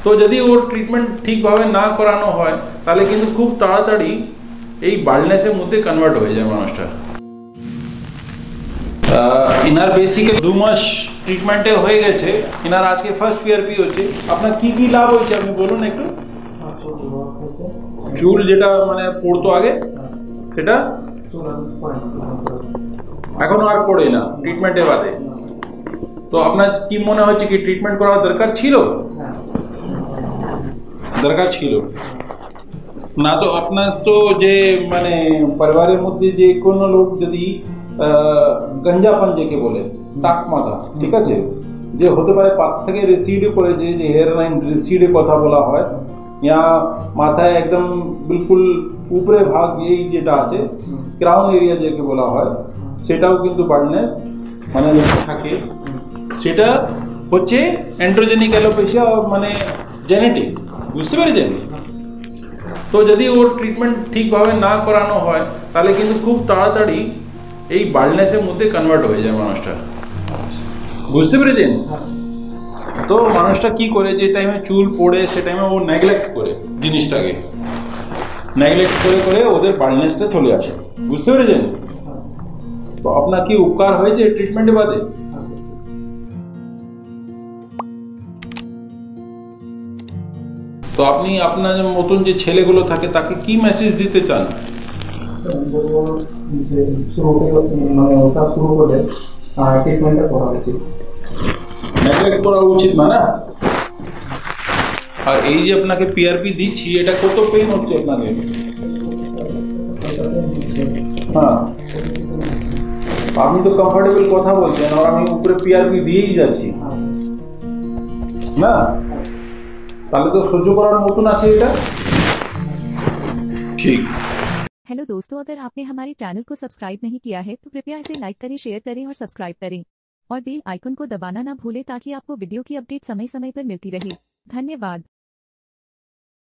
তো যদি ওর ট্রিটমেন্ট ঠিকভাবে না করানো হয় তাহলে কিন্তু খুব তাড়াতাড়ি এই বাল্ডনেসের মধ্যে কনভার্ট হয়ে যায় মানুষটা। ইনার বেসিক্যালি 2 মাস ট্রিটমেন্টে হয়ে গেছে, ইনার আজকে ফার্স্ট পিআরপি হচ্ছে। আপনার কি কি লাভ হয়েছে আপনি বলুন একটু। চুল যেটা মানে পড়তো আগে সেটা এখনো আর পড়ে না ট্রিটমেন্টে বাদে। তো আপনার কি মনে হচ্ছে কি ট্রিটমেন্ট করার দরকার ছিল? দরকার ছিল না? তো আপনার তো যে মানে পরিবারের মধ্যে যে কোনো লোক যদি গঞ্জাপন যেকে বলে টাক মাথা, ঠিক আছে, যে হতে পারে পাশ থেকে রিসিডে করেছে, যে হেয়ার লাইন রিসিডে কথা বলা হয়, ইয়া মাথায় একদম বিলকুল উপরে ভাগ এই যেটা আছে ক্রাউন এরিয়া যেকে বলা হয়, সেটাও কিন্তু বার্ডনেস মানে থাকে। সেটা হচ্ছে অ্যান্ড্রোজেনিক অ্যালোপেশিয়া মানে জেনেটিক, বুঝতে পেরেছেন? তো যদি ওর ট্রিটমেন্ট ঠিকভাবে না করানো হয় তাহলে কিন্তু খুব তাড়াতাড়ি এই বাল্ডনেসের মধ্যে কনভার্ট হয়ে যায় মানুষটা, বুঝতে পেরেছেন? তো মানুষটা কি করে, যে টাইমে চুল পড়ে সে টাইমে ও নেগলেক্ট করে জিনিসটাকে, নেগলেক্ট করে করে ওদের বাল্ডনেসটা চলে আসে, বুঝতে পেরেছেন? তো আপনার কি উপকার হয়েছে ট্রিটমেন্টের বাদে? তো আপনি আপনার মতন যে ছেলেগুলো থাকে তাকে কি মেসেজ দিতে চান? নেগলেক্ট করা উচিত না, না? আর এই যে আপনাকে পিআরপি দিচ্ছি, এটা কত পেইন হচ্ছে আপনাকে? হ্যাঁ, আপনি তো কমফোর্টেবল কথা বলছেন আর আমি উপরে পিআরপি দিয়েই যাচ্ছি না, তাহলে তো সহ্য করার মতন আছে এটা, ঠিক। हेलो दोस्तों, अगर आपने हमारे चैनल को सब्सक्राइब नहीं किया है तो कृपया इसे लाइक करें, शेयर करें और सब्सक्राइब करें और बेल आइकन को दबाना ना भूलें ताकि आपको वीडियो की अपडेट समय समय पर मिलती रहे। धन्यवाद।